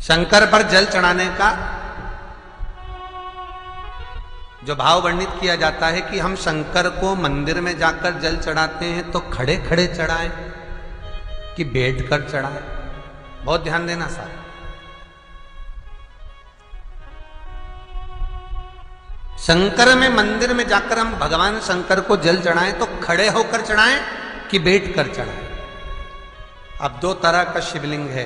शंकर पर जल चढ़ाने का जो भाव वर्णित किया जाता है कि हम शंकर को मंदिर में जाकर जल चढ़ाते हैं तो खड़े खड़े चढ़ाएं कि बैठकर चढ़ाएं। बहुत ध्यान देना साहब। शंकर में मंदिर में जाकर हम भगवान शंकर को जल चढ़ाएं तो खड़े होकर चढ़ाएं कि बैठकर चढ़ाएं। अब दो तरह का शिवलिंग है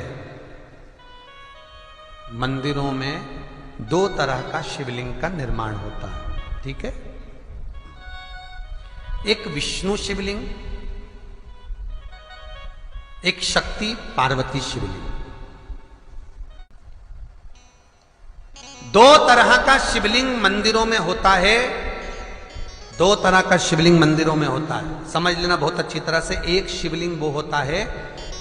मंदिरों में, दो तरह का शिवलिंग का निर्माण होता है, ठीक है। एक विष्णु शिवलिंग, एक शक्ति पार्वती शिवलिंग। दो तरह का शिवलिंग मंदिरों में होता है, दो तरह का शिवलिंग मंदिरों में होता है, समझ लेना बहुत अच्छी तरह से। एक शिवलिंग वो होता है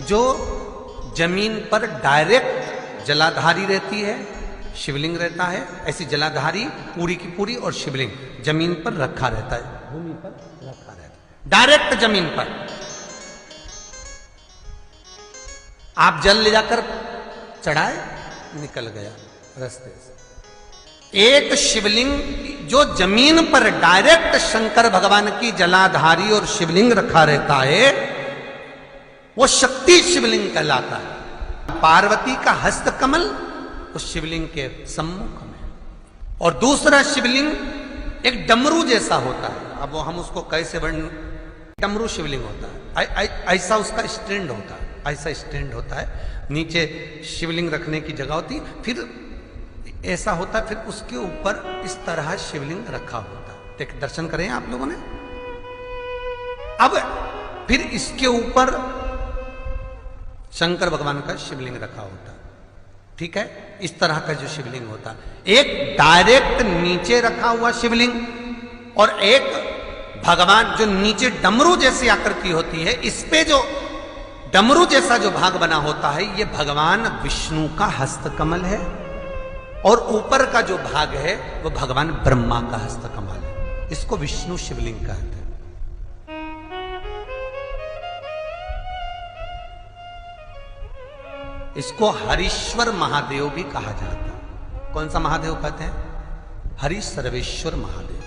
जो जमीन पर डायरेक्ट जलाधारी रहती है, शिवलिंग रहता है, ऐसी जलाधारी पूरी की पूरी, और शिवलिंग जमीन पर रखा रहता है, भूमि पर रखा रहता है, डायरेक्ट जमीन पर। आप जल ले जाकर चढ़ाए, निकल गया रास्ते से। एक शिवलिंग जो जमीन पर डायरेक्ट शंकर भगवान की जलाधारी और शिवलिंग रखा रहता है, वो शक्ति शिवलिंग कहलाता है। पार्वती का हस्त कमल उस शिवलिंग के सम्मुख में, और दूसरा शिवलिंग एक डमरू जैसा होता है। अब वो हम उसको कैसे वर्ण, डमरू शिवलिंग होता है, ऐसा उसका स्टैंड होता है, ऐसा स्टैंड होता है, नीचे शिवलिंग रखने की जगह होती, फिर ऐसा होता है, फिर उसके ऊपर इस तरह शिवलिंग रखा होता है। देख, दर्शन करें आप लोगों ने। अब फिर इसके ऊपर शंकर भगवान का शिवलिंग रखा होता है, ठीक है। इस तरह का जो शिवलिंग होता है, एक डायरेक्ट नीचे रखा हुआ शिवलिंग, और एक भगवान जो नीचे डमरू जैसी आकृति होती है, इस पे जो डमरू जैसा जो भाग बना होता है, ये भगवान विष्णु का हस्तकमल है, और ऊपर का जो भाग है वो भगवान ब्रह्मा का हस्तकमल है। इसको विष्णु शिवलिंग कहते हैं। इसको हरीश्वर महादेव भी कहा जाता है। कौन सा महादेव कहते हैं? हरि सर्वेश्वर महादेव।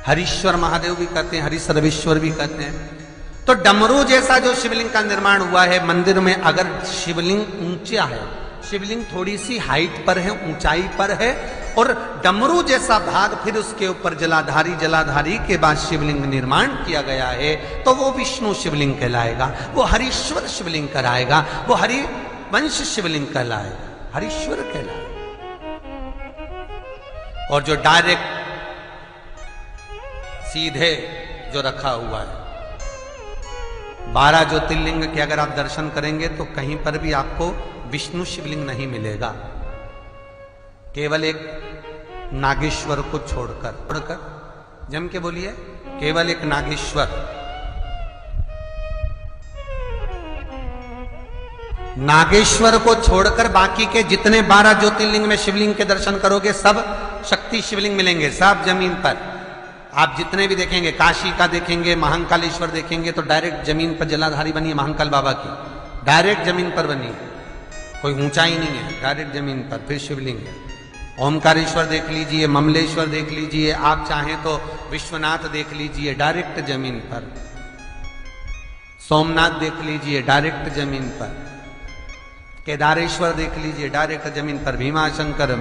हरीश्वर महादेव भी कहते हैं, हरि सर्वेश्वर भी कहते हैं। तो डमरू जैसा जो शिवलिंग का निर्माण हुआ है मंदिर में, अगर शिवलिंग ऊंचा है, शिवलिंग थोड़ी सी हाइट पर है, ऊंचाई पर है, और डमरू जैसा भाग फिर उसके ऊपर जलाधारी के बाद शिवलिंग निर्माण किया गया है, तो वो विष्णु शिवलिंग कहलाएगा, वो हरीश्वर शिवलिंग कहलाएगा, वो हरि वंश शिवलिंग कहलाएगा, हरीश्वर कहलाएगा। और जो डायरेक्ट सीधे जो रखा हुआ है, 12 ज्योतिर्लिंग के अगर आप दर्शन करेंगे तो कहीं पर भी आपको विष्णु शिवलिंग नहीं मिलेगा, केवल एक नागेश्वर को छोड़कर जम के बोलिए, केवल एक नागेश्वर। नागेश्वर को छोड़कर बाकी के जितने 12 ज्योतिर्लिंग में शिवलिंग के दर्शन करोगे सब शक्ति शिवलिंग मिलेंगे, सब जमीन पर। आप जितने भी देखेंगे, काशी का देखेंगे, महाकालेश्वर देखेंगे, तो डायरेक्ट जमीन पर जलाधारी बनी है महाकाल बाबा की, डायरेक्ट जमीन पर बनी है, कोई ऊंचाई नहीं है, डायरेक्ट जमीन पर फिर शिवलिंग है। ओमकारेश्वर देख लीजिए, ममलेश्वर देख लीजिए, आप चाहें तो विश्वनाथ देख लीजिए, डायरेक्ट जमीन पर। सोमनाथ देख लीजिए, डायरेक्ट जमीन पर। केदारेश्वर देख लीजिए, डायरेक्ट जमीन पर। भीमाशंकर,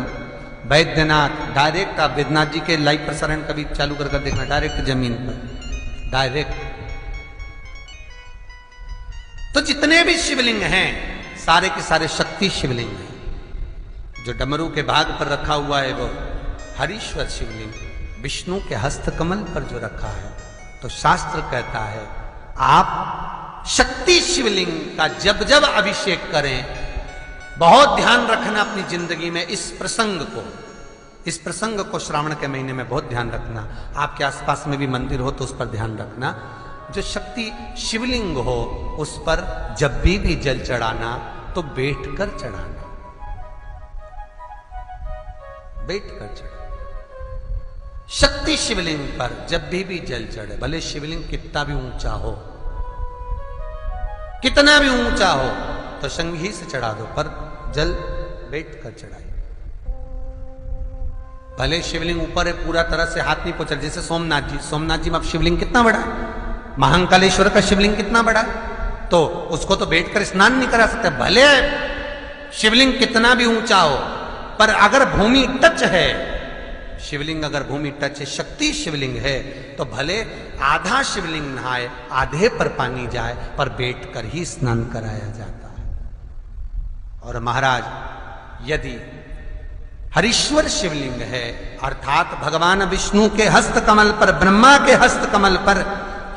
वैद्यनाथ, डायरेक्ट। आप वैद्यनाथ जी के लाइव प्रसारण कभी चालू कर देखना, डायरेक्ट जमीन पर, डायरेक्ट। तो जितने भी शिवलिंग हैं सारे के सारे शक्ति शिवलिंग हैं। जो डमरू के भाग पर रखा हुआ है वो हरीश्वर शिवलिंग, विष्णु के हस्तकमल पर जो रखा है, तो शास्त्र कहता है आप शक्ति शिवलिंग का जब जब अभिषेक करें, बहुत ध्यान रखना अपनी जिंदगी में इस प्रसंग को श्रावण के महीने में बहुत ध्यान रखना। आपके आसपास में भी मंदिर हो तो उस पर ध्यान रखना। जो शक्ति शिवलिंग हो उस पर जब भी जल चढ़ाना तो बैठकर चढ़ाना, बैठकर चढ़ाना। शक्ति शिवलिंग पर जब भी जल चढ़े, भले शिवलिंग कितना भी ऊंचा हो, कितना भी ऊंचा हो, तो संघी से चढ़ा दो, पर जल बैठ कर चढ़ाइए। भले शिवलिंग ऊपर है, पूरा तरह से हाथ नहीं पहुंचा, जैसे सोमनाथ जी में अब शिवलिंग कितना बड़ा है, महाकालेश्वर का शिवलिंग कितना बड़ा, तो उसको तो बैठकर स्नान नहीं करा सकते। भले शिवलिंग कितना भी ऊंचा हो, पर अगर भूमि टच है, शिवलिंग अगर भूमि टच है, शक्ति शिवलिंग है, तो भले आधा शिवलिंग नहाए, आधे पर पानी जाए, पर बैठकर ही स्नान कराया जाता है। और महाराज यदि हरीश्वर शिवलिंग है, अर्थात भगवान विष्णु के हस्त कमल पर, ब्रह्मा के हस्त कमल पर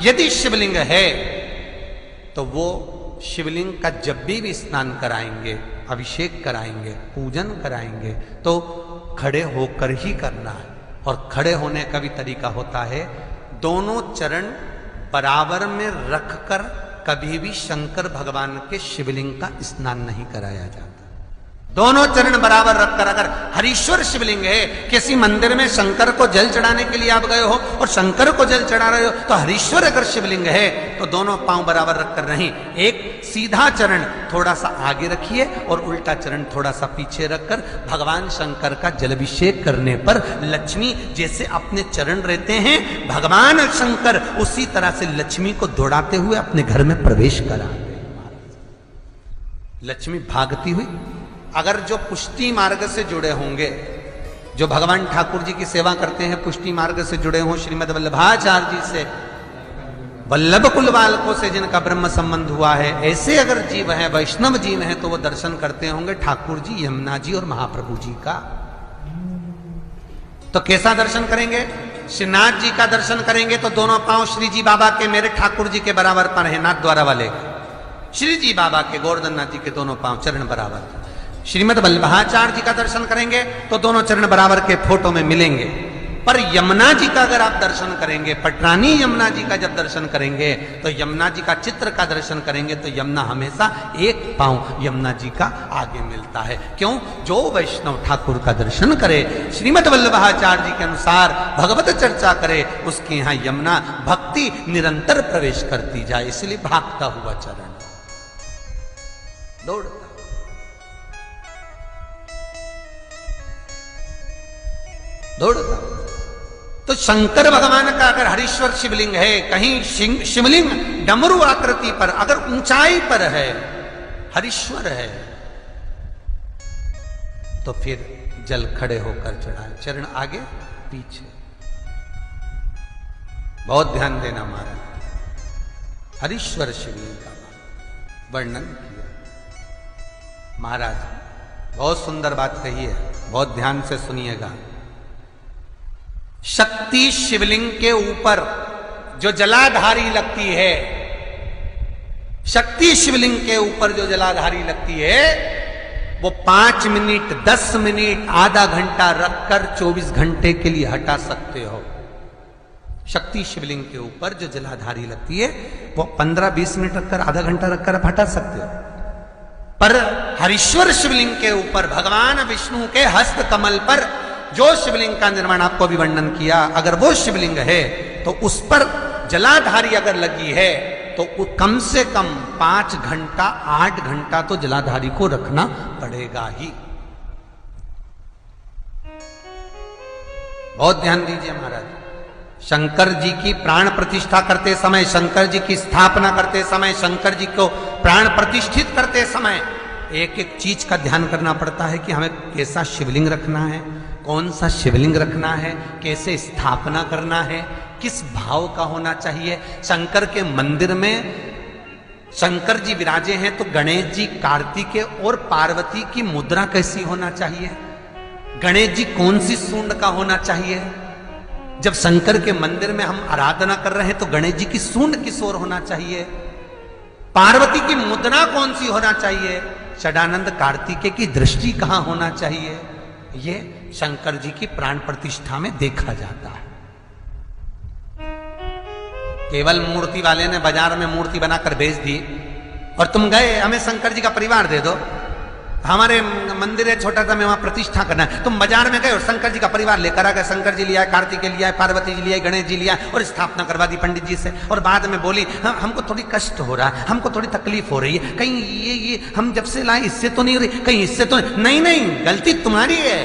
यदि शिवलिंग है, तो वो शिवलिंग का जब भी स्नान कराएंगे, अभिषेक कराएंगे, पूजन कराएंगे, तो खड़े होकर ही करना है। और खड़े होने का भी तरीका होता है, दोनों चरण बराबर में रखकर कभी भी शंकर भगवान के शिवलिंग का स्नान नहीं कराया जाता। दोनों चरण बराबर रखकर, अगर हरीश्वर शिवलिंग है, किसी मंदिर में शंकर को जल चढ़ाने के लिए आप गए हो और शंकर को जल चढ़ा रहे हो, तो हरीश्वर अगर शिवलिंग है तो दोनों पांव बराबर रखकर नहीं, एक सीधा चरण थोड़ा सा आगे रखिए और उल्टा चरण थोड़ा सा पीछे रखकर भगवान शंकर का जलाभिषेक करने पर लक्ष्मी जैसे अपने चरण रहते हैं, भगवान शंकर उसी तरह से लक्ष्मी को दौड़ाते हुए अपने घर में प्रवेश कराते। लक्ष्मी भागती हुई, अगर जो पुष्टि मार्ग से जुड़े होंगे, जो भगवान ठाकुर जी की सेवा करते हैं, पुष्टि मार्ग से जुड़े हों, श्रीमद वल्लभाचार्य जी से, वल्लभ कुल बालकों से जिनका ब्रह्म संबंध हुआ है, ऐसे अगर जीव हैं, वैष्णव जीव हैं, तो वो दर्शन करते होंगे ठाकुर जी, यमुना जी और महाप्रभु जी का। तो कैसा दर्शन करेंगे? श्रीनाथ जी का दर्शन करेंगे तो दोनों पांव श्री जी बाबा के, मेरे ठाकुर जी के बराबर पर है, नाथ द्वारा वाले श्री जी बाबा के, गोवर्धन नाथ जी के दोनों पांव चरण बराबर। श्रीमद वल्लभाचार्य जी का दर्शन करेंगे तो दोनों चरण बराबर के फोटो में मिलेंगे। पर यमुना जी का अगर आप दर्शन करेंगे, पटरानी यमुना जी का जब दर्शन करेंगे, तो यमुना जी का चित्र का दर्शन करेंगे तो यमुना हमेशा एक पांव यमुना जी का आगे मिलता है। क्यों? जो वैष्णव ठाकुर का दर्शन करे, श्रीमद वल्लभाचार्य जी के अनुसार भगवत चर्चा करे, उसके यहाँ यमुना भक्ति निरंतर प्रवेश करती जाए, इसलिए भागता हुआ चरण, दौड़ता। तो शंकर भगवान का अगर हरीश्वर शिवलिंग है, कहीं शिवलिंग डमरू आकृति पर, अगर ऊंचाई पर है, हरीश्वर है, तो फिर जल खड़े होकर चढ़ाए, चरण आगे पीछे। बहुत ध्यान देना महाराज, हरीश्वर शिवलिंग का वर्णन किया महाराज, बहुत सुंदर बात कही है, बहुत ध्यान से सुनिएगा। शक्ति शिवलिंग के ऊपर जो जलाधारी लगती है, शक्ति शिवलिंग के ऊपर जो जलाधारी लगती है, वो 5 मिनट, 10 मिनट, आधा घंटा रखकर 24 घंटे के लिए हटा सकते हो। शक्ति शिवलिंग के ऊपर जो जलाधारी लगती है, वो 15-20 मिनट रखकर, आधा घंटा रखकर आप हटा सकते हो। पर हरीश्वर शिवलिंग के ऊपर, भगवान विष्णु के हस्त कमल पर जो शिवलिंग का निर्माण आपको भी वर्णन किया, अगर वो शिवलिंग है तो उस पर जलाधारी अगर लगी है, तो कम से कम 5 घंटा, 8 घंटा तो जलाधारी को रखना पड़ेगा ही। बहुत ध्यान दीजिए महाराज। शंकर जी की प्राण प्रतिष्ठा करते समय, शंकर जी की स्थापना करते समय, शंकर जी को प्राण प्रतिष्ठित करते समय एक एक चीज का ध्यान करना पड़ता है कि हमें कैसा शिवलिंग रखना है, कौन सा शिवलिंग रखना है, कैसे स्थापना करना है, किस भाव का होना चाहिए। शंकर के मंदिर में शंकर जी विराजे हैं तो गणेश जी, कार्तिकेय और पार्वती की मुद्रा कैसी होना चाहिए, गणेश जी कौन सी सूंड का होना चाहिए। जब शंकर के मंदिर में हम आराधना कर रहे हैं तो गणेश जी की सूंड किस ओर होना चाहिए, पार्वती की मुद्रा कौन सी होना चाहिए, षडानंद कार्तिकेय की दृष्टि कहां होना चाहिए, ये शंकर जी की प्राण प्रतिष्ठा में देखा जाता है। केवल मूर्ति वाले ने बाजार में मूर्ति बनाकर बेच दी और तुम गए हमें शंकर जी का परिवार दे दो, हमारे मंदिर है छोटा सा, मैं वहां प्रतिष्ठा करना है। तुम बाजार में गए और शंकर जी का परिवार लेकर आ गए, शंकर जी लिया, कार्तिकेय लिया, पार्वती जी लिया, गणेश जी लिया और स्थापना करवा दी पंडित जी से। और बाद में बोली हमको थोड़ी कष्ट हो रहा है, हमको थोड़ी तकलीफ हो रही है, कहीं ये हम जब से लाए इससे तो नहीं हो रही, कहीं इससे तो नहीं। नहीं, गलती तुम्हारी है।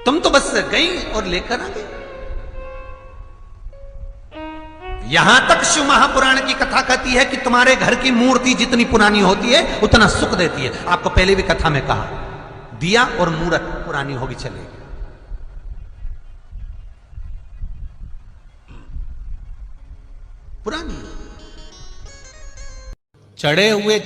तुम तो बस गई और लेकर आ गई। यहां तक शिव महापुराण की कथा कहती है कि तुम्हारे घर की मूर्ति जितनी पुरानी होती है उतना सुख देती है। आपको पहले भी कथा में कहा, दिया और मूर्त पुरानी होगी चलेगी। पुरानी चढ़े हुए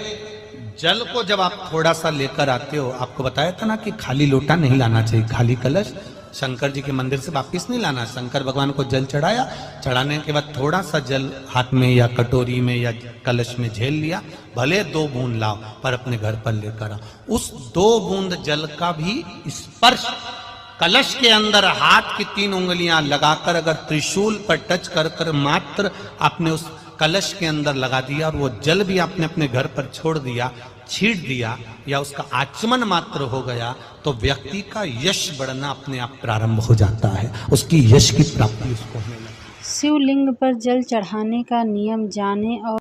जल को जब आप थोड़ा सा लेकर आते हो, आपको बताया था ना कि खाली लोटा नहीं लाना चाहिए, खाली कलश शंकर जी के मंदिर से वापिस नहीं लाना। शंकर भगवान को जल चढ़ाया, चढ़ाने के बाद थोड़ा सा जल हाथ में या कटोरी में या कलश में झेल लिया, भले 2 बूंद लाओ पर अपने घर पर लेकर आओ। उस 2 बूंद जल का भी स्पर्श कलश के अंदर हाथ की 3 उंगलियां लगाकर अगर त्रिशूल पर टच कर कर मात्र आपने उस कलश के अंदर लगा दिया और वो जल भी आपने अपने घर पर छोड़ दिया, छीट दिया या उसका आचमन मात्र हो गया, तो व्यक्ति का यश बढ़ना अपने आप प्रारंभ हो जाता है, उसकी यश की प्राप्ति उसको होने लगती है। शिवलिंग पर जल चढ़ाने का नियम जाने और